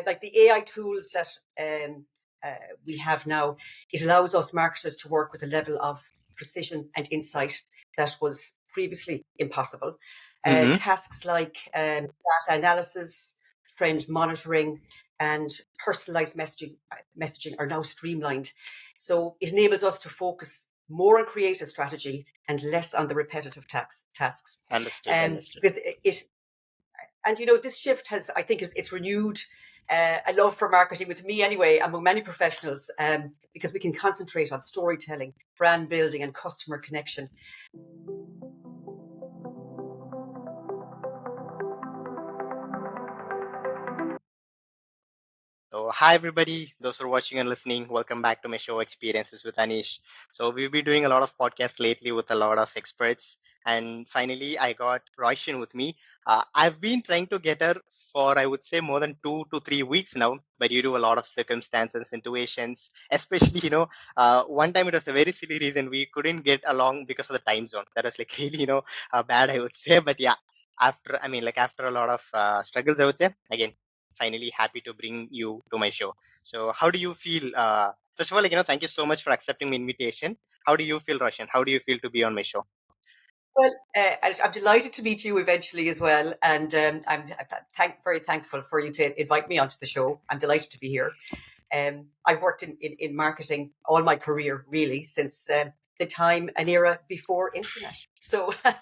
like the AI tools that we have now, it allows us marketers to work with a level of precision and insight that was previously impossible. Tasks like data analysis, trend monitoring, and personalized messaging are now streamlined. So it enables us to focus more on creative strategy and less on the repetitive tasks. Understood. Because this shift has, I think, it's renewed a love for marketing with me anyway, among many professionals, because we can concentrate on storytelling, brand building, and customer connection. So, hi everybody, those who are watching and listening, welcome back to my show Experiences with Anish. So, we've been doing a lot of podcasts lately with a lot of experts, and finally, I got Roisin with me. I've been trying to get her for, I would say, more than 2 to 3 weeks now, but due to a lot of circumstances and situations, especially, one time it was a very silly reason we couldn't get along because of the time zone. That was like really, bad, I would say, but yeah. After a lot of struggles, I would say, again, finally happy to bring you to my show. So how do you feel? First of all, thank you so much for accepting my invitation. How do you feel, Roshan? How do you feel to be on my show? Well, I'm delighted to meet you eventually as well, and I'm very thankful for you to invite me onto the show. I'm delighted to be here. I've worked in marketing all my career, really, since the time and era before internet. So I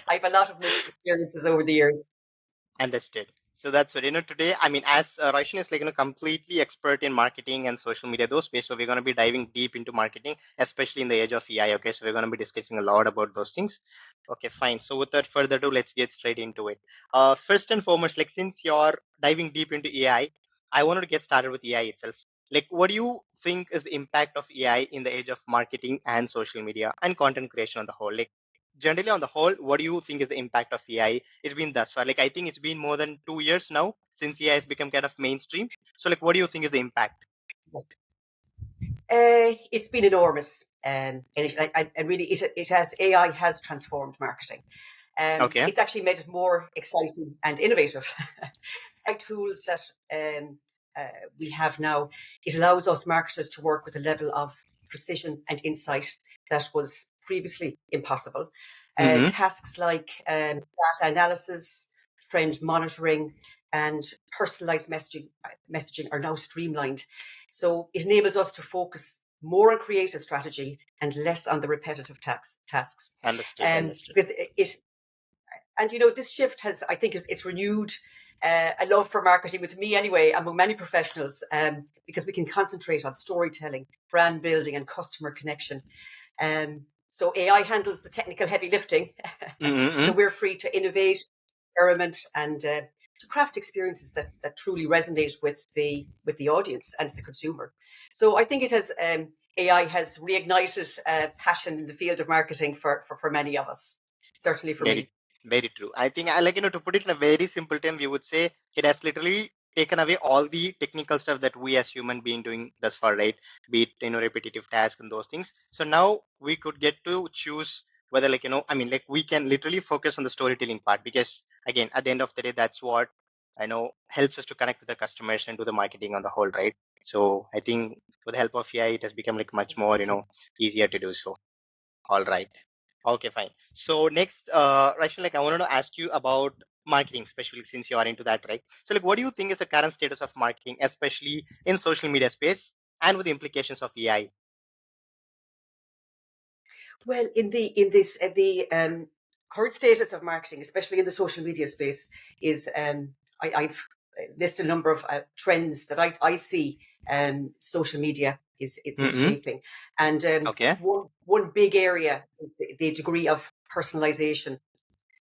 have a lot of mixed experiences over the years. Understood. So that's what, today, as Roshan is completely expert in marketing and social media, those space. So we're going to be diving deep into marketing, especially in the age of AI. Okay. So we're going to be discussing a lot about those things. Okay, fine. So without further ado, let's get straight into it. First and foremost, since you're diving deep into AI, I wanted to get started with AI itself. What do you think is the impact of AI in the age of marketing and social media and content creation on the whole? Generally on the whole, what do you think is the impact of AI? It's been thus far. I think it's been more than 2 years now since AI has become kind of mainstream. So what do you think is the impact? Yes. It's been enormous, and really, AI has transformed marketing. Okay. It's actually made it more exciting and innovative. Tools that we have now, it allows us marketers to work with a level of precision and insight that was previously impossible. Tasks like data analysis, trend monitoring, and personalized messaging are now streamlined. So it enables us to focus more on creative strategy and less on the repetitive tasks. Understood. Because this shift has, I think, it's renewed a love for marketing with me anyway, among many professionals, because we can concentrate on storytelling, brand building, and customer connection. So AI handles the technical heavy lifting. So we're free to innovate, experiment, and to craft experiences that truly resonate with the audience and the consumer. So I think AI has reignited passion in the field of marketing for many of us, certainly for me. Very true. I think to put it in a very simple term, we would say it has literally taken away all the technical stuff that we as human being doing thus far, right? Be it, repetitive tasks and those things. So now we could get to choose whether we can literally focus on the storytelling part, because again, at the end of the day, that's what I know helps us to connect with the customers and do the marketing on the whole, right? So I think with the help of AI, it has become much more, easier to do so. All right. Okay, fine. So next, Rachel, I wanted to ask you about marketing, especially since you are into that, right? So what do you think is the current status of marketing, especially in social media space and with the implications of AI? Well, in the current status of marketing, especially in the social media space, is I've listed a number of trends that I see social media is shaping, and Okay. one big area is the degree of personalization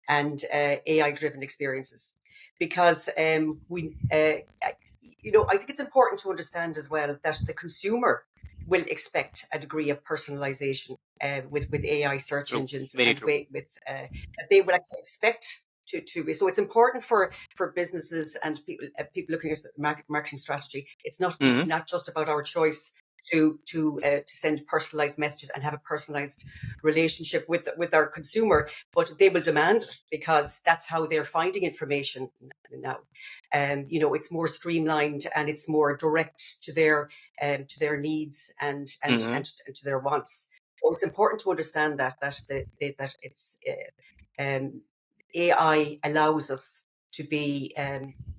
and AI-driven experiences, because I think it's important to understand as well that the consumer will expect a degree of personalization with AI search engines, Very and true. that they will actually expect to be. So it's important for businesses and people looking at the marketing strategy. It's not just about our choice to send personalized messages and have a personalized relationship with our consumer, but they will demand it because that's how they're finding information now. It's more streamlined and it's more direct to their needs and to their wants. So it's important to understand that it's AI allows us to be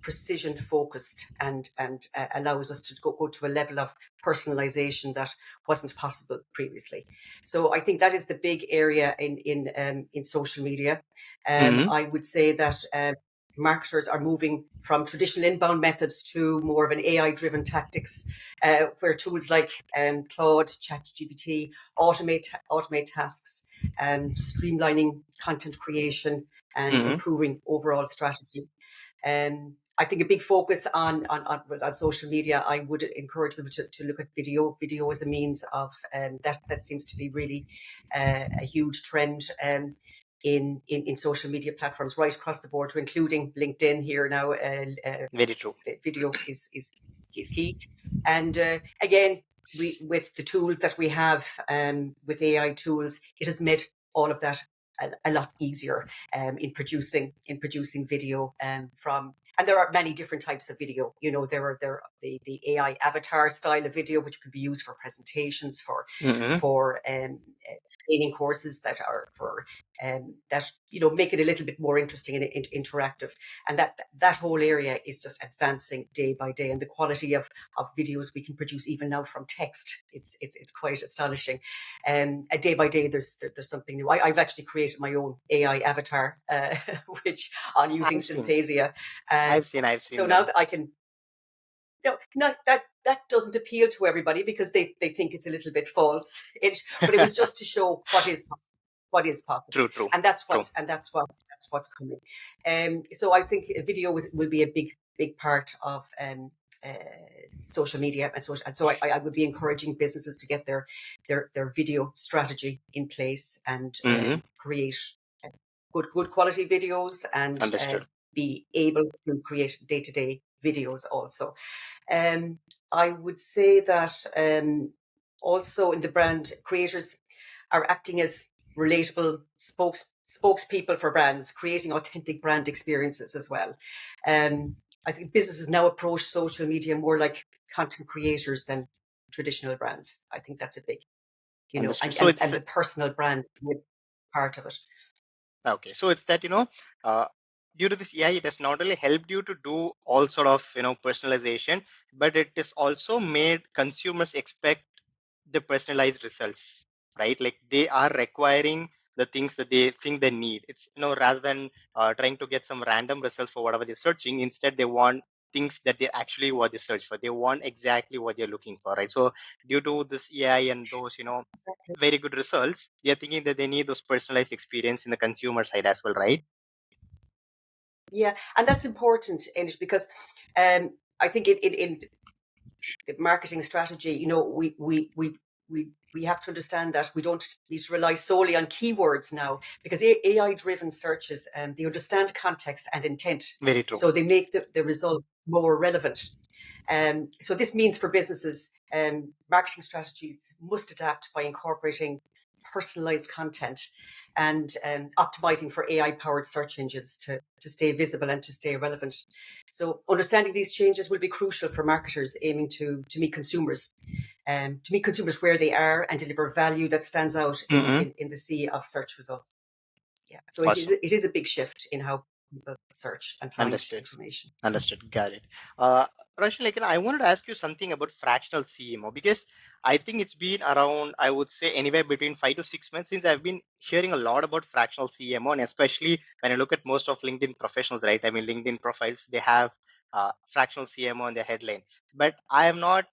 precision focused and allows us to go to a level of personalization that wasn't possible previously. So I think that is the big area in social media. Mm-hmm. I would say that marketers are moving from traditional inbound methods to more of an AI driven tactics, where tools like Claude, ChatGPT automate tasks, streamlining content creation and Mm-hmm. improving overall strategy. I think a big focus on social media. I would encourage people to look at video. Video as a means of that seems to be really a huge trend in social media platforms right across the board, including LinkedIn here now. Very true. Video is key, and again, with the tools that we have, with AI tools, it has made all of that a lot easier in producing video from. And there are many different types of video. There are the AI avatar style of video, which could be used for presentations, Mm-hmm. for training courses that make it a little bit more interesting and interactive. And that whole area is just advancing day by day. And the quality of videos we can produce even now from text, it's quite astonishing. Day by day, there's something new. I've actually created my own AI avatar, which on using I've seen. Synthesia, and I've so seen now them. that I can, not that doesn't appeal to everybody because they think it's a little bit false. But it was just to show what is possible, True, true, and that's true. what's coming. So I think video will be a big part of uh, social media and so I would be encouraging businesses to get their video strategy in place and Mm-hmm. create uh, good quality videos and Understood. be able to create day-to-day videos also. um, I would say that also in the brand, creators are acting as relatable spokespeople for brands, creating authentic brand experiences as well. I think businesses now approach social media more like content creators than traditional brands. I think that's a big, Understood. and, So and, it's and the personal brand with part of it. okay. So it's that, uh, due to this AI, it has not only helped you to do all sort of, personalization, but it has also made consumers expect the personalized results, right? Like they are requiring the things that they think they need. It's, rather than trying to get some random results for whatever they're searching, instead they want things that they actually what they search for. They want exactly what they're looking for, right? So due to this AI and those, Exactly. very good results, they're thinking that they need those personalized experience in the consumer side as well, right? Yeah, and that's important, Inish, because I think in marketing strategy, we have to understand that we don't need to rely solely on keywords now, because AI driven searches, they understand context and intent, Very true. so they make the result more relevant. So this means for businesses, marketing strategies must adapt by incorporating personalized content and optimizing for AI powered search engines to stay visible and to stay relevant. So understanding these changes will be crucial for marketers aiming to meet consumers where they are and deliver value that stands out in, Mm-hmm. in, in the sea of search results. Yeah. So Awesome. it is a big shift in how people search and find Understood. information. Understood. Got it. Uh, Roshan, like, I wanted to ask you something about fractional CMO because I think it's been around, I would say, anywhere between 5 to 6 months since I've been hearing a lot about fractional CMO, and especially when I look at most of LinkedIn professionals, right? I mean, LinkedIn profiles, they have fractional CMO in their headline, but I am not,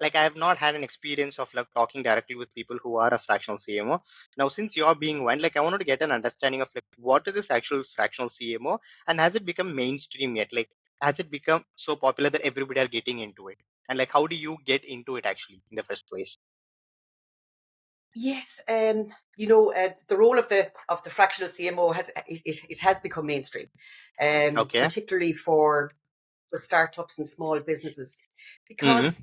like I have not had an experience of like talking directly with people who are a fractional CMO. Now, since you're being one, like I wanted to get an understanding of like what is this actual fractional CMO and has it become mainstream yet? Like, has it become so popular that everybody are getting into it? And like, how do you get into it actually in the first place? Yes, the role of the fractional CMO it has become mainstream, Okay. particularly for startups and small businesses, Mm-hmm. because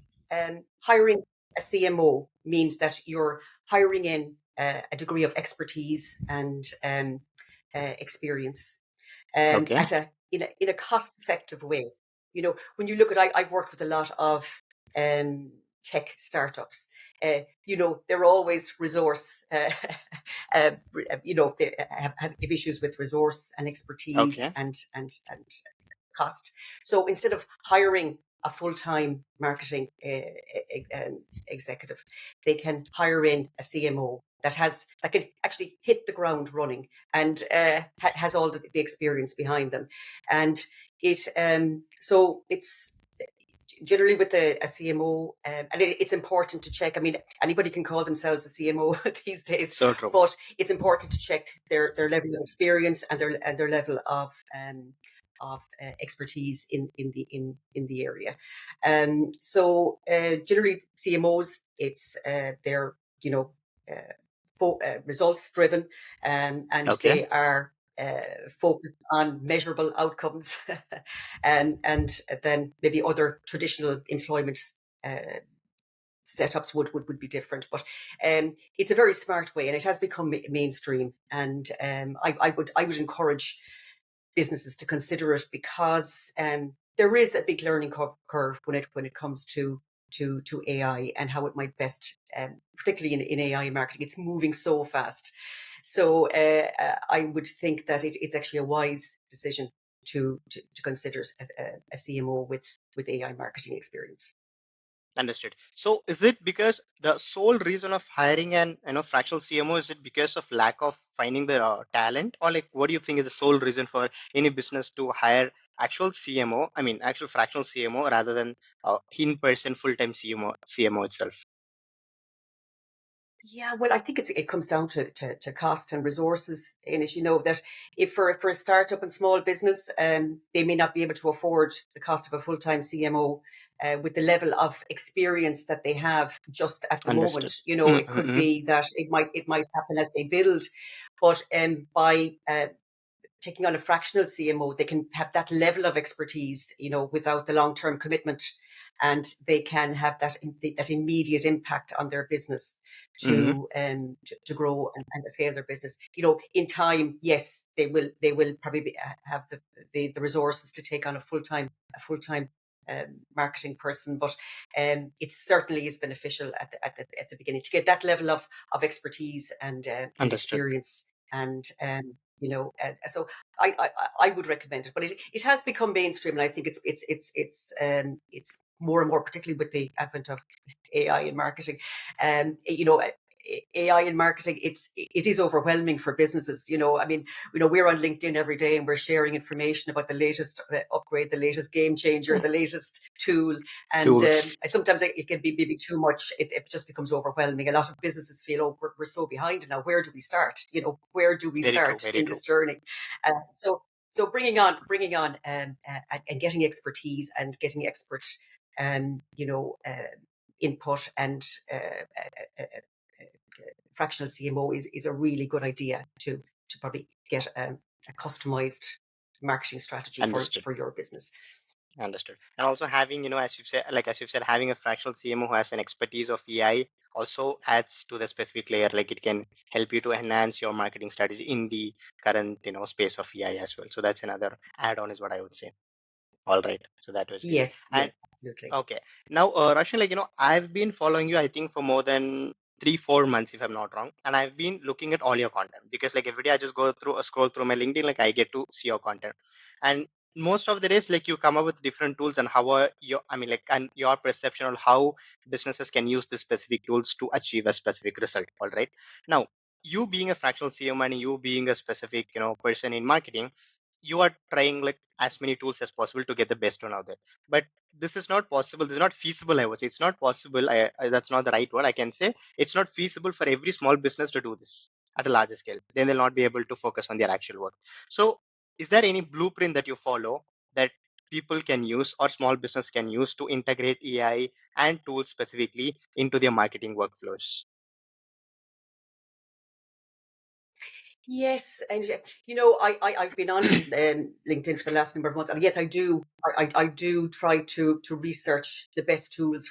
hiring a CMO means that you're hiring in a degree of expertise and experience Okay. at a in a cost effective way. You know, when you look at, I've worked with a lot of tech startups. You know, they're always resource. You know, they have issues with resource and expertise Okay. and cost. So instead of hiring a full-time marketing executive, they can hire in a CMO that can actually hit the ground running and has all the experience behind them. And so it's generally with a CMO, and it's important to check. I mean, anybody can call themselves a CMO these days, So true. but it's important to check their level of experience and their level of expertise in the area. So generally, CMOs, it's they're you know results driven, and Okay. they are focused on measurable outcomes, and then maybe other traditional employment uh, setups would be different. But it's a very smart way, and it has become mainstream. And I would encourage businesses to consider it because there is a big learning curve when it comes to AI and how it might best, particularly in AI marketing. It's moving so fast. So I would think that it's actually a wise decision to consider a CMO with AI marketing experience. Understood. So is it because the sole reason of hiring an fractional CMO, is it because of lack of finding the talent, or like what do you think is the sole reason for any business to hire actual CMO? I mean, actual fractional CMO rather than in-person full-time CMO itself. Yeah, well, I think it comes down to cost and resources in it. You know, that if for a startup and small business, they may not be able to afford the cost of a full-time CMO with the level of experience that they have just at the moment. Understood. You know, it could Mm-hmm. be that it might happen as they build, but by taking on a fractional CMO, they can have that level of expertise, you know, without the long-term commitment, and they can have that immediate impact on their business Mm-hmm. to grow and scale their business. You know, in time, yes, they will probably have the resources to take on a full time marketing person, but it certainly is beneficial at the beginning to get that level of expertise and Understood. experience and so I would recommend it, but it has become mainstream, and I think it's more and more, particularly with the advent of AI in marketing. You know, AI in marketing, it is overwhelming for businesses. You know, I mean, we're on LinkedIn every day and we're sharing information about the latest upgrade, the latest game changer, the latest tool, and Tools. sometimes it can be maybe too much. It just becomes overwhelming. A lot of businesses feel, oh, we're so behind now. Where do we start? You know, where do we Very true. start Very in true. this journey? So bringing on and getting expertise and getting expert, input and fractional CMO is a really good idea to probably get a customized marketing strategy Understood. for your business. Understood. And also having, as you've said, having a fractional CMO who has an expertise of AI also adds to the specific layer. Like it can help you to enhance your marketing strategy in the current, space of AI as well. So that's another add-on is what I would say. All right. So that was great. Yes, And yes, absolutely. okay. Now, Roshan, I've been following you, I think, for more than 3, 4 months, if I'm not wrong. And I've been looking at all your content because, like, every day I just scroll through my LinkedIn, like, I get to see your content. And most of the days, like, you come up with different tools and how are your, I mean, like, and your perception on how businesses can use the specific tools to achieve a specific result. All right. Now, you being a fractional CMO and you being a specific, person in marketing, you are trying like as many tools as possible to get the best one out there. But this is not possible. This is not feasible. I would say it's not possible. That's not the right word. I can say it's not feasible for every small business to do this at a larger scale. Then they'll not be able to focus on their actual work. So, is there any blueprint that you follow that people can use or small business can use to integrate AI and tools specifically into their marketing workflows? Yes, and I've been on LinkedIn for the last number of months, and yes, I do. I do try to research the best tools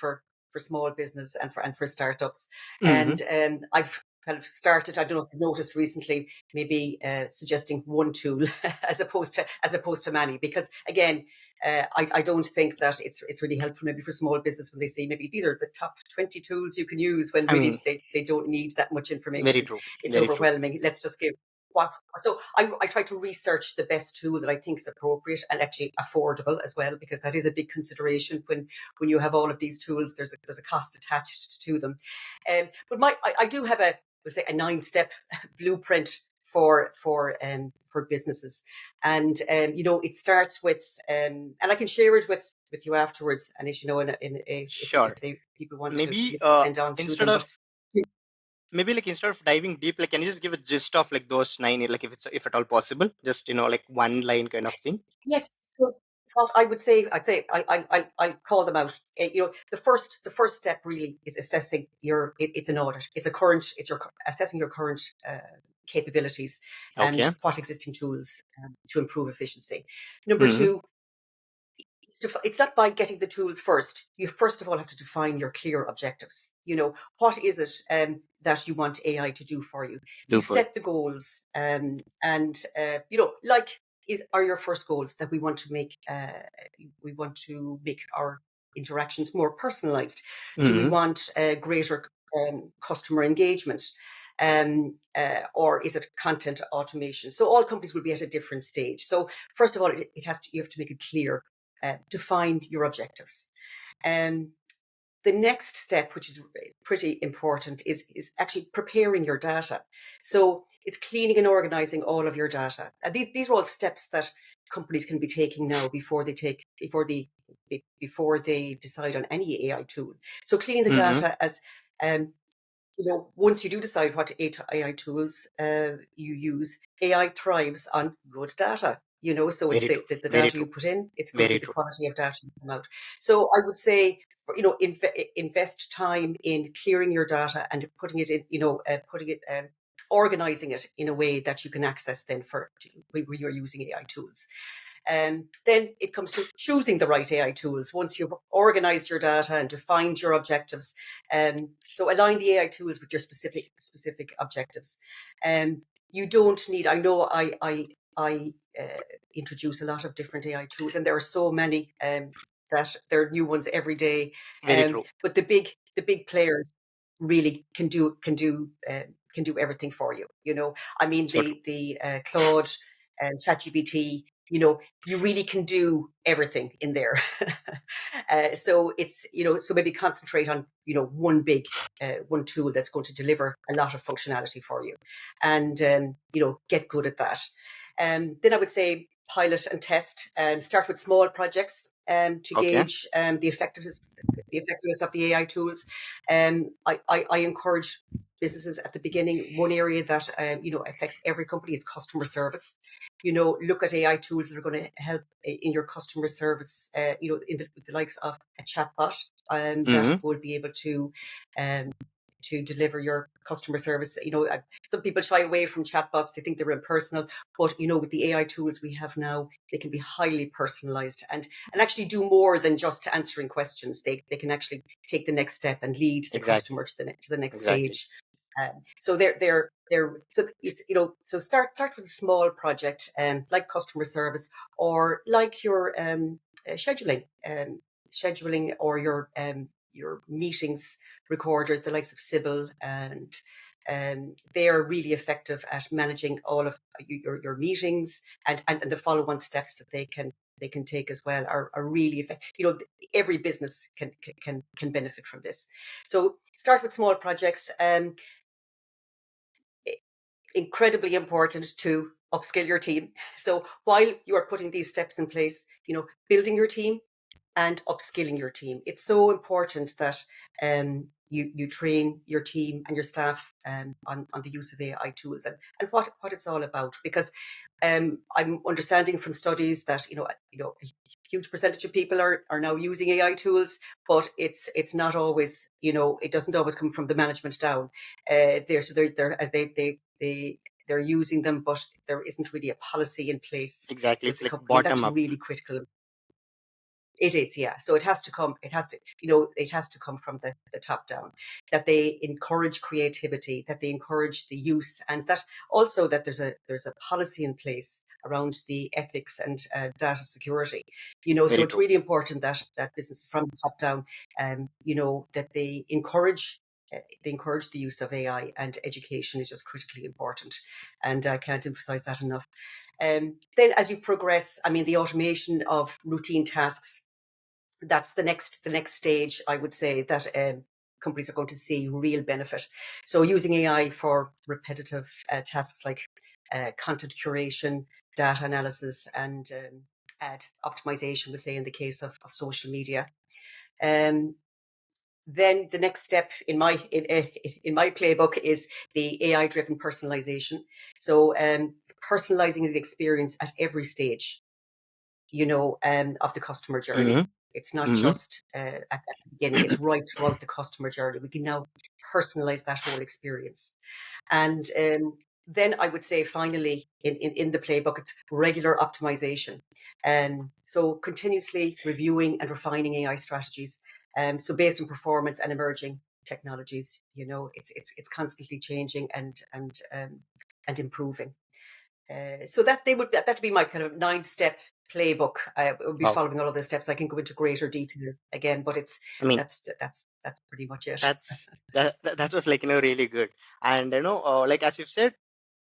small business and for startups. Mm-hmm. And I've kind of started. I don't know if you've noticed recently, maybe suggesting one tool as opposed to many, because again, I don't think that it's really helpful maybe for small business when they say maybe these are the top 20 tools you can use, when I mean, really they don't need that much very information. true. It's Very true. overwhelming. Let's just give what. So I try to research the best tool that I think is appropriate and actually affordable as well, because that is a big consideration when you have all of these tools. There's a cost attached to them. But I do have let's say a 9-step blueprint for businesses, and it starts with and I can share it with you afterwards, and as you know, if Sure. they people want to Maybe send on to instead them, but of maybe like instead of diving deep, like can you just give a gist of like those nine, like if at all possible, just like one line kind of thing. yes. So what I'd say I call them out. The first step really is assessing it's an audit. It's your assessing your current capabilities and Okay. what existing tools to improve efficiency. Number Mm-hmm. two, it's not by getting the tools first. You first of all have to define your clear objectives. What is it that you want AI to do for you? You Do for it. set the goals, and like are your first goals that we want to make our interactions more personalized? Do we Mm-hmm. want greater customer engagement? Or is it content automation? So all companies will be at a different stage. So first of all, you have to make it clear, define your objectives. Um, the next step, which is pretty important, is actually preparing your data. So it's cleaning and organizing all of your data. And these are all steps that companies can be taking now before they decide on any AI tool. So cleaning the Mm-hmm. data as once you do decide what AI tools you use, AI thrives on good data. So it's Very true. the Very data you true. put in. It's going to be Very the true. quality of data you come out. So I would say, invest time in clearing your data and putting it in, organizing it in a way that you can access then when you're using AI tools. Then it comes to choosing the right AI tools once you've organized your data and defined your objectives. So align the AI tools with your specific objectives. You don't need. I know I introduce a lot of different AI tools, and there are so many that there are new ones every day. Very true. But the big players really can do everything for you. I mean, So true. the Claude and ChatGPT. You really can do everything in there. So so maybe concentrate on one tool that's going to deliver a lot of functionality for you, and get good at that. Then I would say pilot and test, and start with small projects to Okay. gauge the effectiveness of the AI tools. I encourage businesses at the beginning. One area that affects every company is customer service. Look at AI tools that are going to help in your customer service. In the likes of a chatbot that Mm-hmm. would be able to deliver your customer service. Some people shy away from chatbots; they think they're impersonal. But with the AI tools we have now, they can be highly personalized and actually do more than just answering questions. They can actually take the next step and lead the Exactly. customer to the next Exactly. stage. So so it's so start with a small project, like customer service, or like your scheduling, or your meetings recorders, the likes of Sybil, and they are really effective at managing all of your meetings, and the follow-on steps that they can take as well are really effective. Every business can benefit from this. So start with small projects. Incredibly important to upskill your team. So while you are putting these steps in place, building your team and upskilling your team. It's so important that you train your team and your staff on the use of AI tools and what it's all about. Because I'm understanding from studies that a huge percentage of people are now using AI tools, but it's not always, it doesn't always come from the management down. They're as they're using them, but there isn't really a policy in place Exactly. with It's the like company, and that's bottom up. really critical. It is, yeah. So it has to come, it has to, it has to come from the top down, that they encourage creativity, that they encourage the use, and that also that there's a policy in place around the ethics and data security. So Very it's true. really important that business from the top down, that they encourage the use of AI, and education is just critically important. And I can't emphasize that enough. Then as you progress, I mean, the automation of routine tasks, that's the next stage, I would say, that companies are going to see real benefit. So using AI for repetitive tasks like content curation, data analysis, and ad optimization, we say in the case of social media. Um, then the next step in my playbook is the AI driven personalization. So personalizing the experience at every stage, of the customer journey. Hmm. It's not Hmm. just at the beginning, it's right throughout the customer journey. We can now personalize that whole experience. And then I would say finally in the playbook, it's regular optimization. So continuously reviewing and refining AI strategies. So based on performance and emerging technologies, it's constantly changing and improving. So that would be my kind of 9-step playbook. I would be Wow. following all of the steps. I can go into greater detail again, but I mean, that's pretty much it. that was like really good. And like as you've said,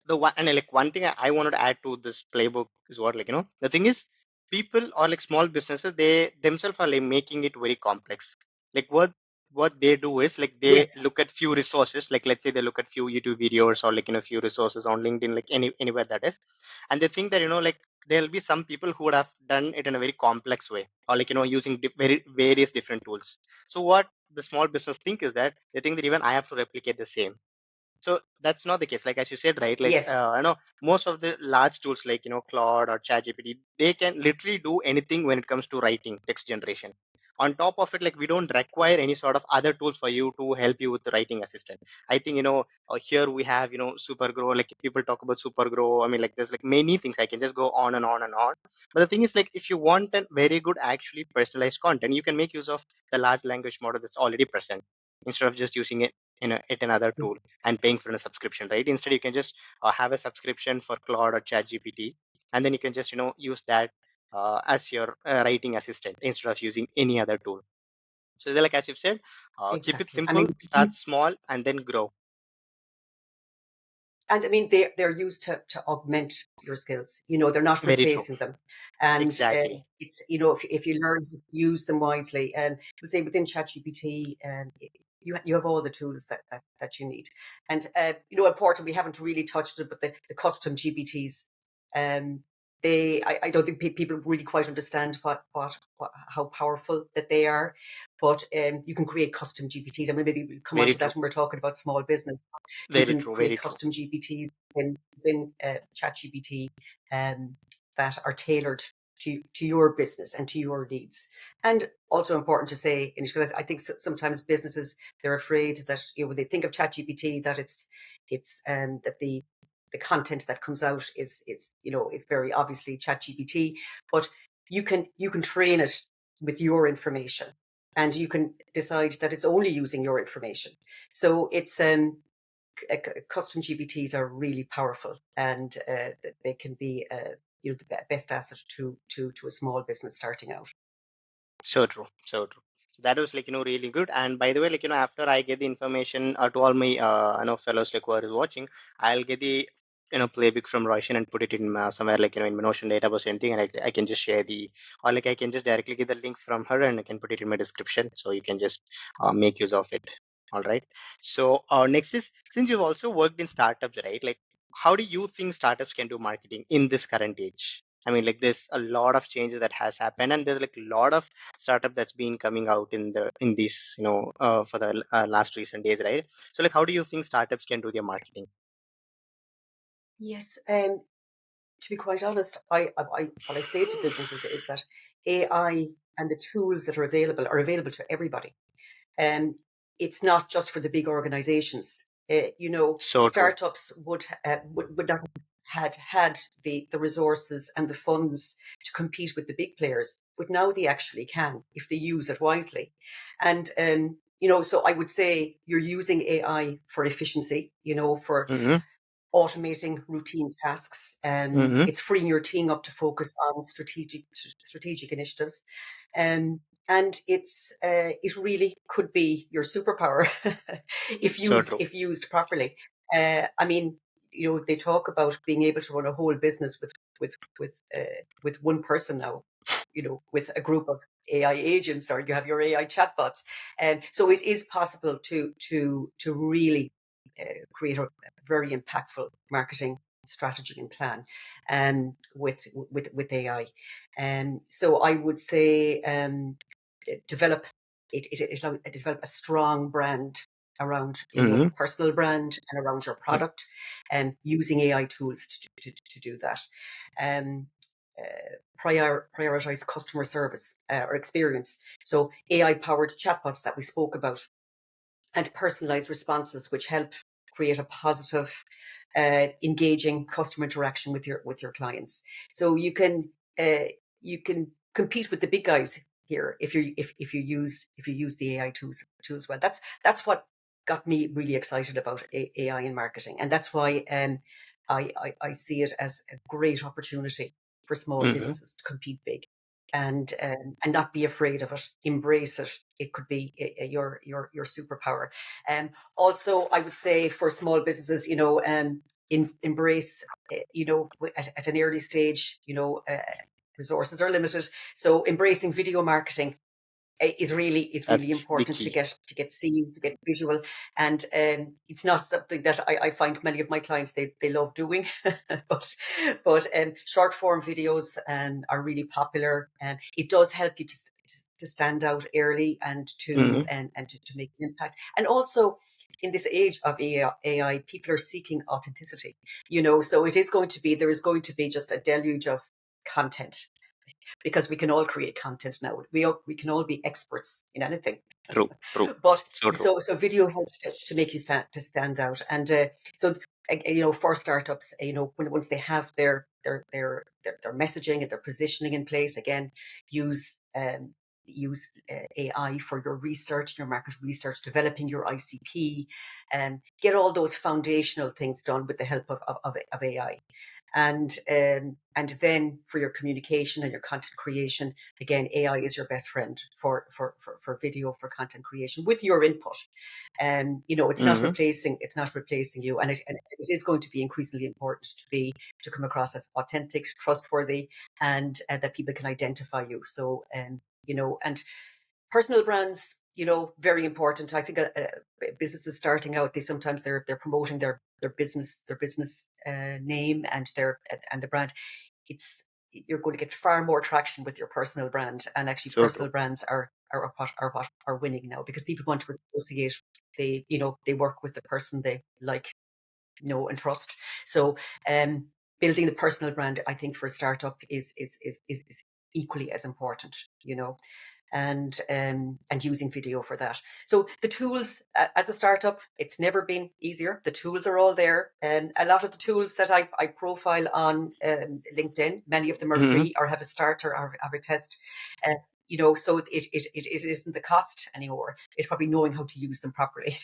the one and like one thing I wanted to add to this playbook is what, like, the thing is, people or like small businesses, they themselves are like making it very complex. Like what they do is like they Yes, look at few resources, like let's say they look at few YouTube videos or like few resources on LinkedIn, like anywhere that is, and they think that like there'll be some people who would have done it in a very complex way, or like using very various different tools. So what the small business think is that they think that even I have to replicate the same. So that's not the case. Like as you said, right? Like yes, most of the large tools like Claude or ChatGPT, they can literally do anything when it comes to writing text generation. On top of it, like we don't require any sort of other tools for you to help you with the writing assistant. I think here we have Supergrow. Like people talk about Supergrow. I mean, like there's like many things. I can just go on and on and on. But the thing is, like if you want a very good, actually personalized content, you can make use of the large language model that's already present instead of just using it in another tool yes, and paying for a subscription, right? Instead, you can just have a subscription for Claude or ChatGPT, and then you can just use that as your writing assistant instead of using any other tool. So, like as you've said, keep it exactly. I simple, mean, start small, and then grow. and I mean, they're used to augment your skills. They're not Very true. replacing them. And Exactly. it's, if you learn to use them wisely, let's say within ChatGPT, you have all the tools that you need. And important, we haven't really touched it, but the custom GPTs, um, I don't think people really quite understand how powerful that they are. But you can create custom GPTs. I mean, maybe we'll come on Very to true. that when we're talking about small business. You Very can true. create Very true. custom GPTs within ChatGPT, that are tailored to your business and to your needs. And also important to say, because I think sometimes businesses, they're afraid that when they think of ChatGPT, that it's that the content that comes out is very obviously ChatGPT, but you can train it with your information, and you can decide that it's only using your information. So it's custom GPTs are really powerful, and they can be the best asset to a small business starting out. So true. So true. So that was like really good. And by the way, like after I get the information to all my fellows like who are watching, I'll get the playbook from Roisin and put it in somewhere like in my Notion database or anything, and I can just share the, or like I can just directly get the link from her and I can put it in my description, so you can just make use of it. All right. So next is, since you've also worked in startups, right? Like how do you think startups can do marketing in this current age? I mean, like there's a lot of changes that has happened, and there's like a lot of startup that's been coming out in these for the last recent days, right? So like how do you think startups can do their marketing? Yes, to be quite honest, what I say to businesses is that AI and the tools that are available to everybody. Um, it's not just for the big organizations. So true. Startups would not. had the resources and the funds to compete with the big players, but now they actually can if they use it wisely. And so I would say you're using AI for efficiency, for Mm-hmm. automating routine tasks. Mm-hmm. It's freeing your team up to focus on strategic initiatives. Um, and it really could be your superpower if So used true. if used properly. I mean, they talk about being able to run a whole business with one person now. With a group of AI agents, or you have your AI chatbots, and so it is possible to really create a very impactful marketing strategy and plan with AI. So I would say develop develop a strong brand around Mm-hmm. personal brand and around your product, and using AI tools to do that. Um, prioritize customer service or experience. So AI powered chatbots that we spoke about, and personalized responses, which help create a positive, engaging customer interaction with your clients. So you can compete with the big guys here if you use the AI tools well. That's what got me really excited about AI in marketing, and that's why I see it as a great opportunity for small Mm-hmm. businesses to compete big, and not be afraid of it. Embrace it. It could be your superpower. Also, I would say for small businesses, embrace, at an early stage, resources are limited, so embracing video marketing is really That's the important to key. get seen, to get visual. And it's not something that I find many of my clients they love doing, but short form videos are really popular, and it does help you to stand out early, and to Mm-hmm. and to make an impact. And also, in this age of AI, people are seeking authenticity. So there is going to be just a deluge of content, because we can all create content now. We can all be experts in anything. True. True. But So true. so video helps to make you stand out. And so for startups, once they have their messaging and their positioning in place, again, use AI for your research, your market research, developing your ICP, and get all those foundational things done with the help of AI. And then for your communication and your content creation, again, AI is your best friend for video, for content creation, with your input. Mm-hmm. It's not replacing you, and it is going to be increasingly important to come across as authentic, trustworthy, and that people can identify you. So and personal brands, very important. I think businesses starting out, they're promoting their business name and the brand. It's You're going to get far more traction with your personal brand, and actually So true. personal brands what are winning now, because people want to associate. They work with the person they like, know, and trust. So um building the personal brand, I think, for a startup is equally as important, and using video for that. So the tools, as a startup, it's never been easier. The tools are all there, and a lot of the tools that I profile on LinkedIn, many of them are Mm-hmm. free or have a starter or have a test. So it isn't the cost anymore. It's probably knowing how to use them properly.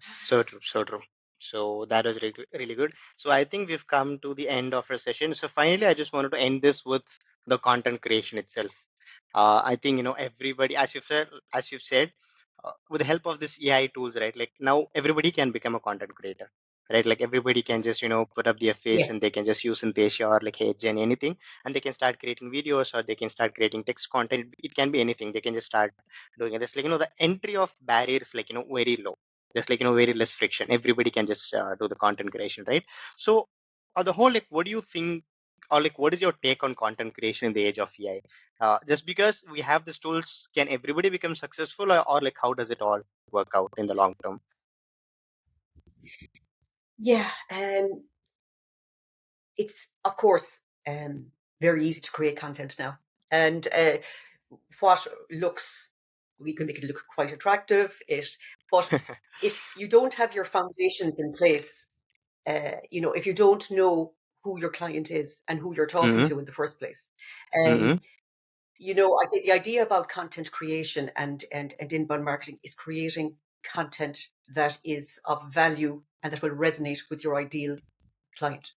So true, so true. So that was really, really good. So I think we've come to the end of our session. So finally, I just wanted to end this with the content creation itself. I think everybody, as you've said, with the help of this AI tools, right? Like now, everybody can become a content creator, right? Like everybody can just put up their face Yes. and they can just use Synthesia or like Hey Gen anything, and they can start creating videos or they can start creating text content. It can be anything. They can just start doing it. It's like the entry of barriers like very low, just like very less friction. Everybody can just do the content creation, right? So on the whole, like what do you think, or like what is your take on content creation in the age of AI? Just because we have these tools, can everybody become successful, or like how does it all work out in the long term? Yeah. It's, of course, very easy to create content now, and what looks we can make it look quite attractive. But if you don't have your foundations in place, if you don't know who your client is and who you're talking Mm-hmm. to in the first place. Mm-hmm. I think the idea about content creation and inbound marketing is creating content that is of value and that will resonate with your ideal client.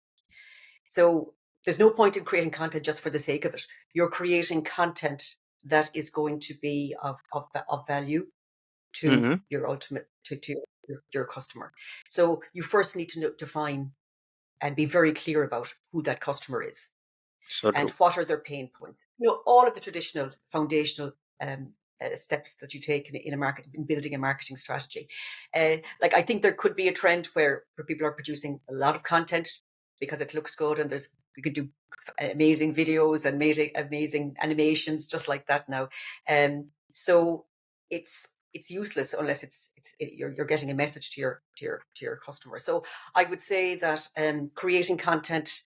So there's no point in creating content just for the sake of it. You're creating content that is going to be of value to Mm-hmm. your ultimate to your customer. So you first need to define and be very clear about who that customer is So and true. what are their pain points. All of the traditional foundational steps that you take in building a marketing strategy. Like I think there could be a trend where people are producing a lot of content because it looks good, and you could do amazing videos and amazing animations just like that now. So it's useless unless you're getting a message to your customer. So I would say that creating content,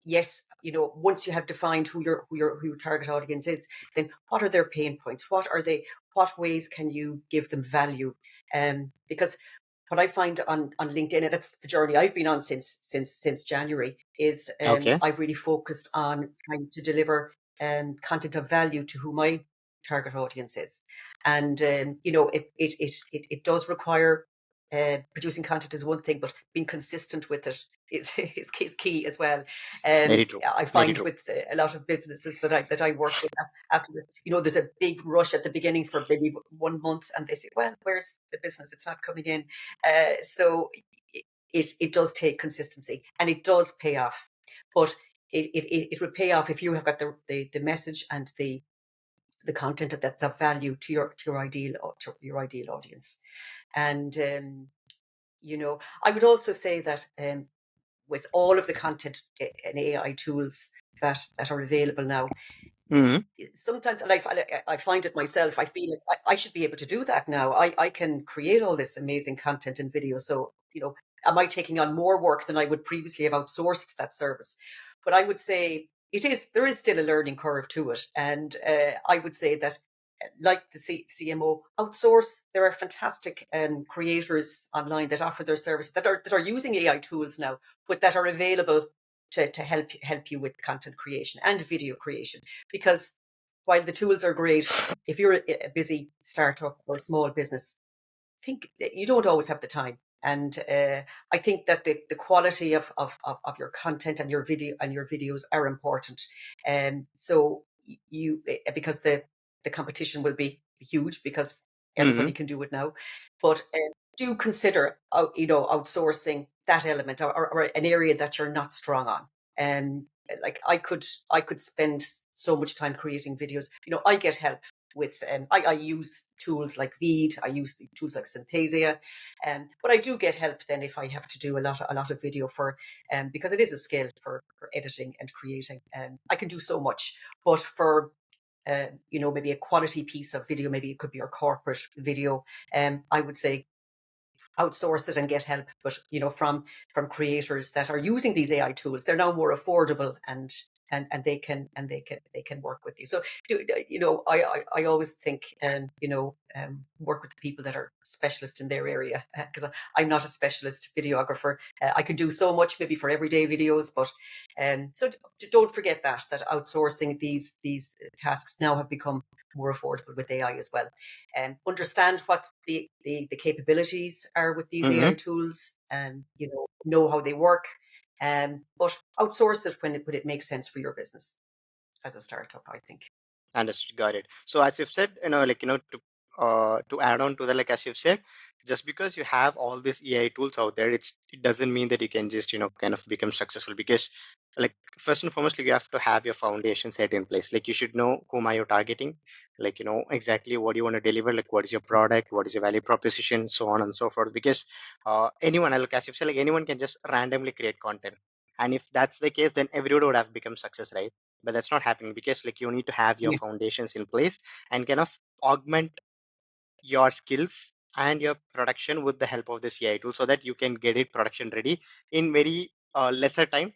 yes, once you have defined who your target audience is, then what are their pain points? What are they? What ways can you give them value? Because what I find on LinkedIn, and that's the journey I've been on since January, is Okay. I've really focused on trying to deliver content of value to who my target audience is, and it does require producing content is one thing, but being consistent with it is key as well. Very true. I Very find true. with a lot of businesses that I work with, after there's a big rush at the beginning for maybe 1 month, and they say, "Well, where's the business? It's not coming in." So it does take consistency, and it does pay off, but it would pay off if you have got the message and the content that's of value to your ideal audience. And I would also say that with all of the content and AI tools that are available now, Mm-hmm. sometimes, and I find it myself, I feel like I should be able to do that now. I can create all this amazing content and video. So, am I taking on more work than I would previously have outsourced that service? But I would say there is still a learning curve to it. And I would say that, like the CMO, outsource. There are fantastic creators online that offer their service that are using AI tools now, but that are available to help you with content creation and video creation. Because while the tools are great, if you're a busy startup or a small business, think you don't always have the time. And I think that the quality of your content and your videos are important. So because the competition will be huge because Mm-hmm. everybody can do it now. But do consider outsourcing that element, or an area that you're not strong on. Like I could spend so much time creating videos. I get help with I use tools like Veed, I use tools like Synthesia, but I do get help then if I have to do a lot of video for because it is a skill for editing and creating. I can do so much, but for maybe a quality piece of video, maybe it could be your corporate video. I would say outsource it and get help, but from creators that are using these AI tools. They're now more affordable, and they can work with you. So I always think, work with the people that are specialists in their area, because I'm not a specialist videographer. I can do so much maybe for everyday videos, but so don't forget that outsourcing these tasks now have become more affordable with AI as well. Understand what the capabilities are with these Mm-hmm. AI tools, and know how they work, but outsource it when it makes sense for your business as a startup, I think. Understood. Got it. So as you've said, to add on to that, like as you've said, just because you have all these AI tools out there, it doesn't mean that you can just kind of become successful, because like first and foremost, like, you have to have your foundation set in place. Like you should know whom are you targeting, like exactly what you want to deliver, like what is your product, what is your value proposition, so on and so forth. Because anyone, like as you've said, like anyone can just randomly create content, and if that's the case, then everyone would have become success, right? But that's not happening, because like you need to have your Yes, foundations in place and kind of augment your skills and your production with the help of this AI tool, so that you can get it production ready in very lesser time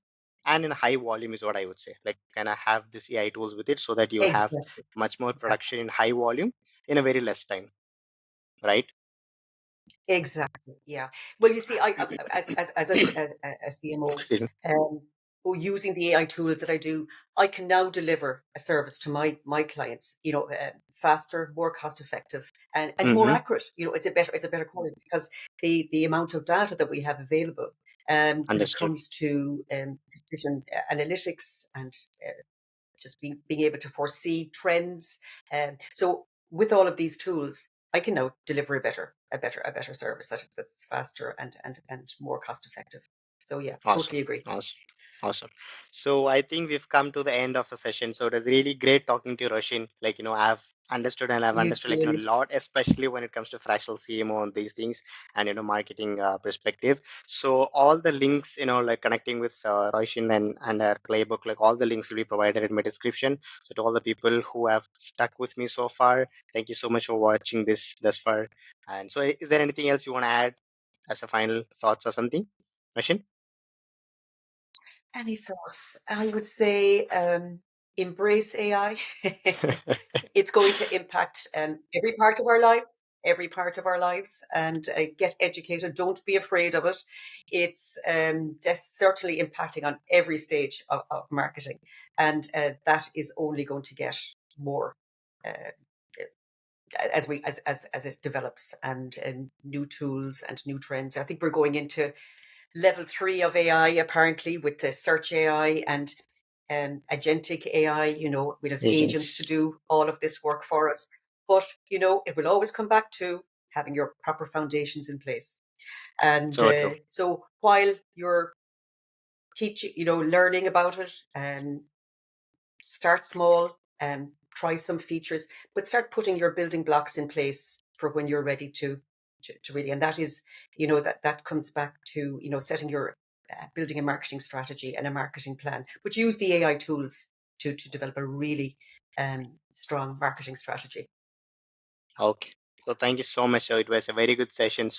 and in high volume, is what I would say. Like kind of have this AI tools with it so that you'll have exactly, much more exactly, production in high volume in a very less time, right? exactly. Yeah. Well, you see, I as a CMO, Excuse me. using the AI tools that I do, I can now deliver a service to my clients, faster, more cost effective, and more Mm-hmm. accurate. It's a better quality because the amount of data that we have available, when it Understood. comes to precision analytics and just being able to foresee trends. So with all of these tools, I can now deliver a better service that's faster and more cost effective. So yeah, Awesome. totally agree. Awesome. Awesome. So I think we've come to the end of the session. So it was really great talking to you, Roshin. I've understood and I've You understood too. a And lot, especially when it comes to fractional CMO and these things and marketing perspective. So all the links, connecting with Roshin and our playbook, all the links will be provided in my description. So to all the people who have stuck with me so far, thank you so much for watching this thus far. And so is there anything else you want to add as a final thoughts or something, Roshin? any thoughts? I would say embrace AI. It's going to impact every part of our lives, and get educated. Don't be afraid of it. It's certainly impacting on every stage of marketing, and that is only going to get more. Uh, as it develops and new tools and new trends. I think we're going into level 3 of AI apparently with the search AI and agentic AI. We'll have agents to Agents. do all of this work for us. But it will always come back to having your proper foundations in place. And So true. so while you're teaching, learning about it, start small and try some features, but start putting your building blocks in place for when you're ready to really. And that is, that comes back to setting your building a marketing strategy and a marketing plan, but use the AI tools to develop a really strong marketing strategy. Okay. So thank you so much. So it was a very good session.